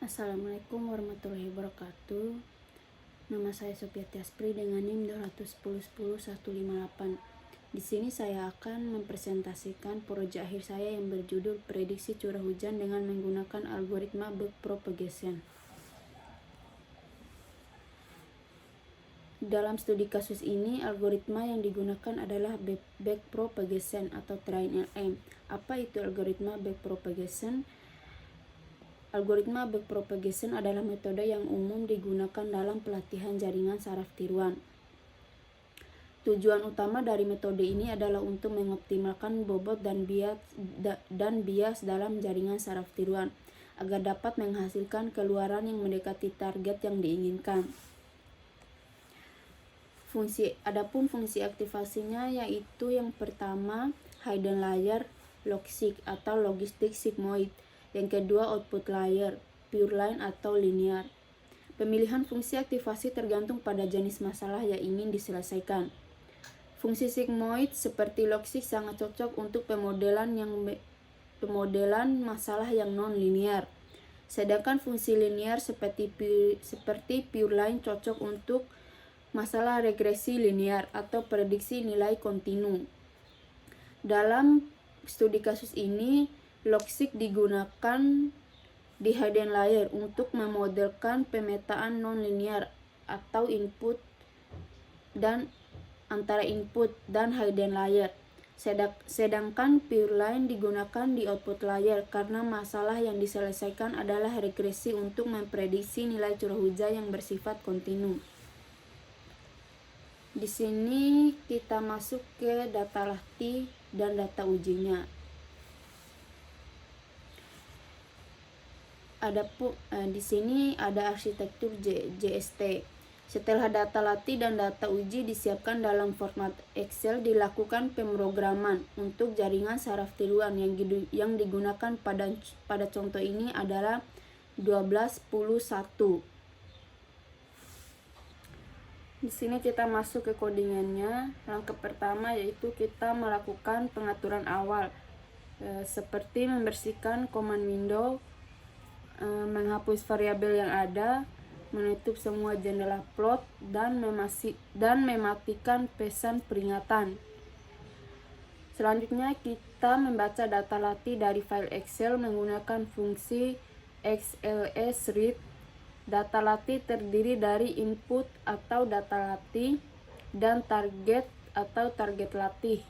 Assalamualaikum warahmatullahi wabarakatuh. Nama saya Sophia Tiaspri dengan NIM 210101158. Di sini saya akan mempresentasikan proyek akhir saya yang berjudul prediksi curah hujan dengan menggunakan algoritma backpropagation. Dalam studi kasus ini, algoritma yang digunakan adalah backpropagation atau TrainLM. Apa itu algoritma backpropagation? Algoritma backpropagation adalah metode yang umum digunakan dalam pelatihan jaringan saraf tiruan. Tujuan utama dari metode ini adalah untuk mengoptimalkan bobot dan bias dalam jaringan saraf tiruan agar dapat menghasilkan keluaran yang mendekati target yang diinginkan. Adapun fungsi aktivasinya yaitu yang pertama hidden layer logistik atau logistik sigmoid, yang kedua output layer pure line atau linear. Pemilihan fungsi aktivasi tergantung pada jenis masalah yang ingin diselesaikan. Fungsi sigmoid seperti logistik sangat cocok untuk pemodelan masalah yang non-linear. Sedangkan fungsi linear seperti pure line cocok untuk masalah regresi linear atau prediksi nilai kontinu. Dalam studi kasus ini, logistik digunakan di hidden layer untuk memodelkan pemetaan non-linear atau input dan antara input dan hidden layer. Sedangkan pure line digunakan di output layer karena masalah yang diselesaikan adalah regresi untuk memprediksi nilai curah hujan yang bersifat kontinu. Di sini kita masuk ke data latih dan data ujinya. Di sini ada arsitektur JST. Setelah data latih dan data uji disiapkan dalam format Excel, dilakukan pemrograman untuk jaringan saraf tiruan yang digunakan pada contoh ini adalah 12-10-1. Di sini kita masuk ke codingannya. Langkah pertama yaitu kita melakukan pengaturan awal, seperti membersihkan command window, menghapus variabel yang ada, menutup semua jendela plot, dan mematikan pesan peringatan. Selanjutnya kita membaca data latih dari file Excel menggunakan fungsi XLS read. Data latih terdiri dari input atau data latih dan target atau target latih.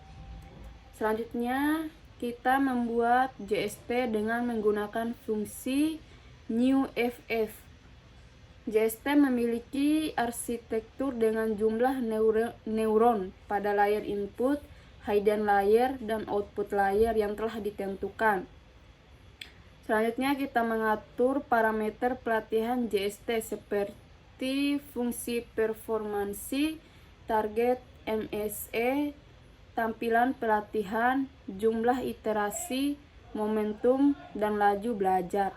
Selanjutnya kita membuat JST dengan menggunakan fungsi newFF. JST memiliki arsitektur dengan jumlah neuron pada layer input, hidden layer, dan output layer yang telah ditentukan. Selanjutnya kita mengatur parameter pelatihan JST seperti fungsi performansi, target MSE, tampilan pelatihan, jumlah iterasi, momentum, dan laju belajar.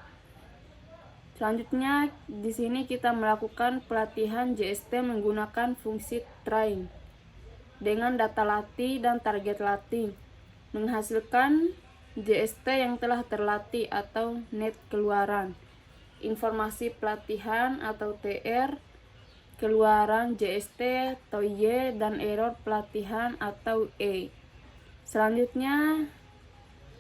Selanjutnya di sini kita melakukan pelatihan JST menggunakan fungsi train dengan data latih dan target latih, menghasilkan JST yang telah terlatih atau net keluaran, informasi pelatihan atau TR, keluaran JST atau Y, dan error pelatihan atau E. Selanjutnya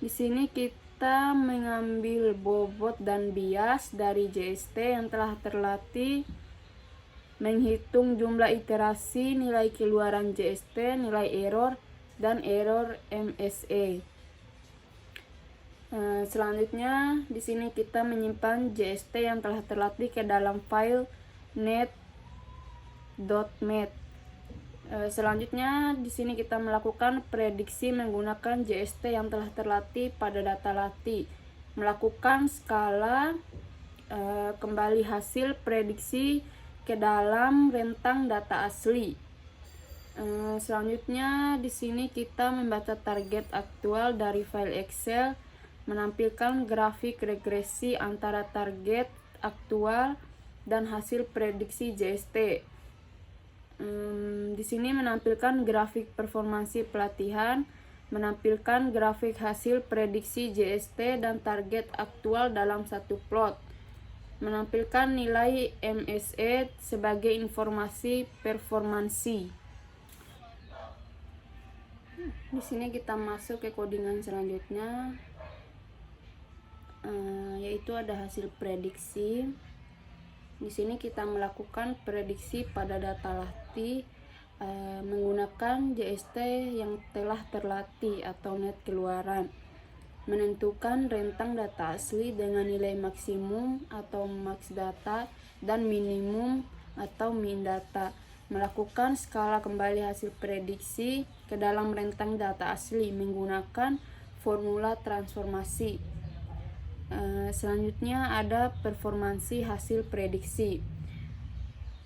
di sini kita mengambil bobot dan bias dari JST yang telah terlatih, menghitung jumlah iterasi, nilai keluaran JST, nilai error, dan error MSE. Selanjutnya di sini kita menyimpan JST yang telah terlatih ke dalam file net.mat. Selanjutnya di sini kita melakukan prediksi menggunakan JST yang telah terlatih pada data latih, melakukan skala kembali hasil prediksi ke dalam rentang data asli. Selanjutnya di sini kita membaca target aktual dari file Excel, menampilkan grafik regresi antara target aktual dan hasil prediksi JST. Di sini menampilkan grafik performansi pelatihan, menampilkan grafik hasil prediksi JST dan target aktual dalam satu plot. menampilkan nilai MSE sebagai informasi performansi. Di sini kita masuk ke codingan selanjutnya, yaitu ada hasil prediksi. Di sini kita melakukan prediksi pada data latih menggunakan JST yang telah terlatih atau net keluaran, menentukan rentang data asli dengan nilai maksimum atau max data dan minimum atau min data, melakukan skala kembali hasil prediksi ke dalam rentang data asli menggunakan formula transformasi. Selanjutnya ada performansi hasil prediksi.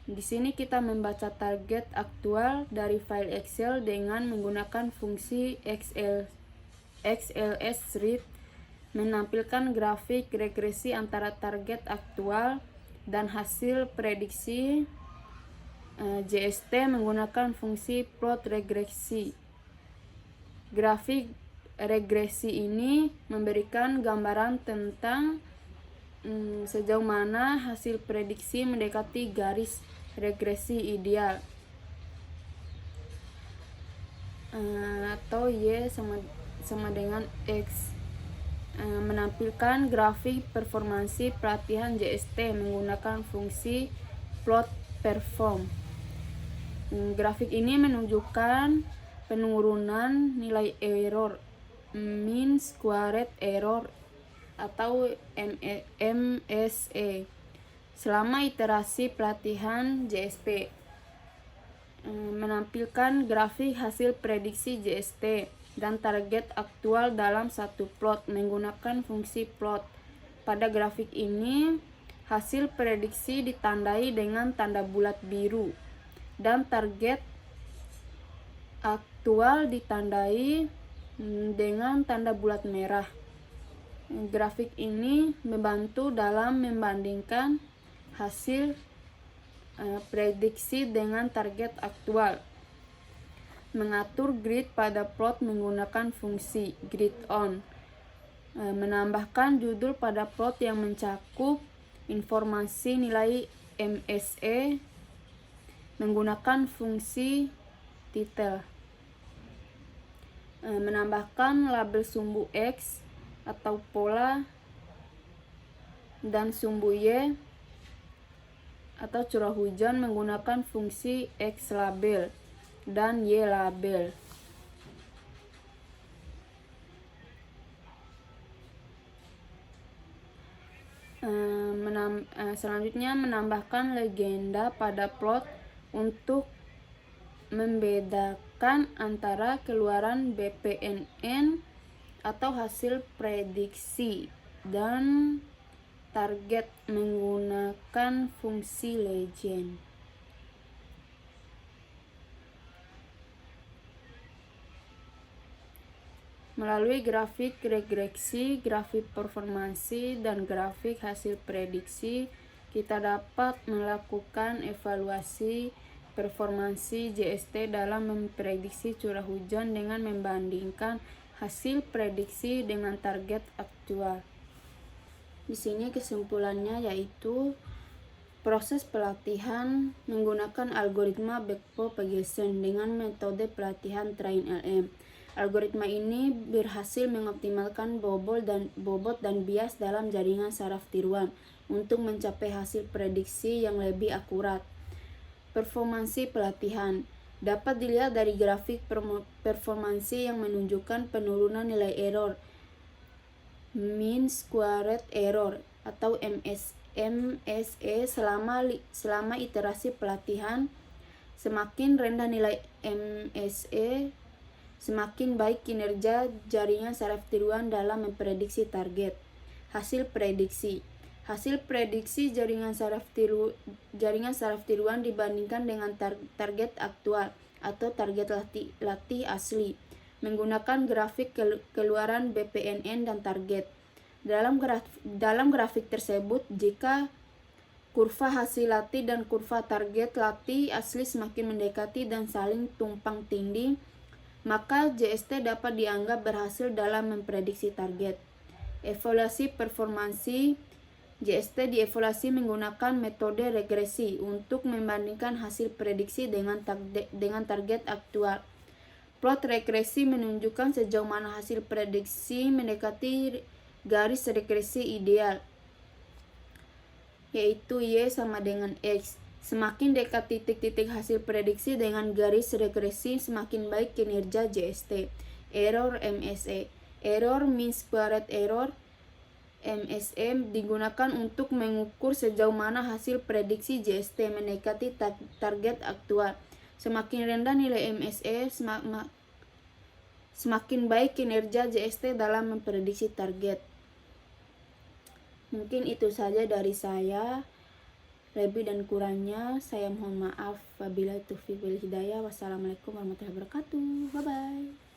Di sini kita membaca target aktual dari file Excel dengan menggunakan fungsi XLSRead, menampilkan grafik regresi antara target aktual dan hasil prediksi JST menggunakan fungsi plot regresi. Grafik regresi ini memberikan gambaran tentang sejauh mana hasil prediksi mendekati garis regresi ideal, atau Y sama dengan X. Menampilkan grafik performansi pelatihan JST menggunakan fungsi plot perform. Grafik ini menunjukkan penurunan nilai error, mean squared error atau MSE selama iterasi pelatihan JST. Menampilkan grafik hasil prediksi JST dan target aktual dalam satu plot menggunakan fungsi plot. Pada grafik ini, hasil prediksi ditandai dengan tanda bulat biru dan target aktual ditandai dengan tanda bulat merah. Grafik ini membantu dalam membandingkan hasil prediksi dengan target aktual. Mengatur grid pada plot menggunakan fungsi grid on. Menambahkan judul pada plot yang mencakup informasi nilai MSE menggunakan fungsi title. Menambahkan label sumbu X atau pola dan sumbu Y atau curah hujan menggunakan fungsi X label dan Y label. Selanjutnya menambahkan legenda pada plot untuk membedakan antara keluaran BPNN atau hasil prediksi dan target menggunakan fungsi legend. Melalui grafik regresi, grafik performansi, dan grafik hasil prediksi, kita dapat melakukan evaluasi performansi JST dalam memprediksi curah hujan dengan membandingkan hasil prediksi dengan target aktual. Di sini kesimpulannya yaitu proses pelatihan menggunakan algoritma backpropagation dengan metode pelatihan train-LM. Algoritma ini berhasil mengoptimalkan bobot dan bias dalam jaringan saraf tiruan untuk mencapai hasil prediksi yang lebih akurat. Performansi pelatihan dapat dilihat dari grafik performansi yang menunjukkan penurunan nilai error, mean squared error atau MSE selama iterasi pelatihan. Semakin rendah nilai MSE, semakin baik kinerja jaringan saraf tiruan dalam memprediksi target. Hasil prediksi. Hasil prediksi jaringan saraf tiruan dibandingkan dengan target aktual atau target latih asli menggunakan grafik keluaran BPNN dan target. Dalam grafik tersebut, jika kurva hasil latih dan kurva target latih asli semakin mendekati dan saling tumpang tindih, maka JST dapat dianggap berhasil dalam memprediksi target. Evaluasi performansi JST dievaluasi menggunakan metode regresi untuk membandingkan hasil prediksi dengan target aktual. Plot regresi menunjukkan sejauh mana hasil prediksi mendekati garis regresi ideal, yaitu Y sama dengan X. Semakin dekat titik-titik hasil prediksi dengan garis regresi, semakin baik kinerja JST. Error MSE. Error mean squared error MSE digunakan untuk mengukur sejauh mana hasil prediksi JST mendekati target aktual. Semakin rendah nilai MSE, semakin baik kinerja JST dalam memprediksi target. Mungkin itu saja dari saya. Lebih dan kurangnya saya mohon maaf. Wabillahi taufiq wal hidayah. Wassalamualaikum warahmatullahi wabarakatuh. Bye bye.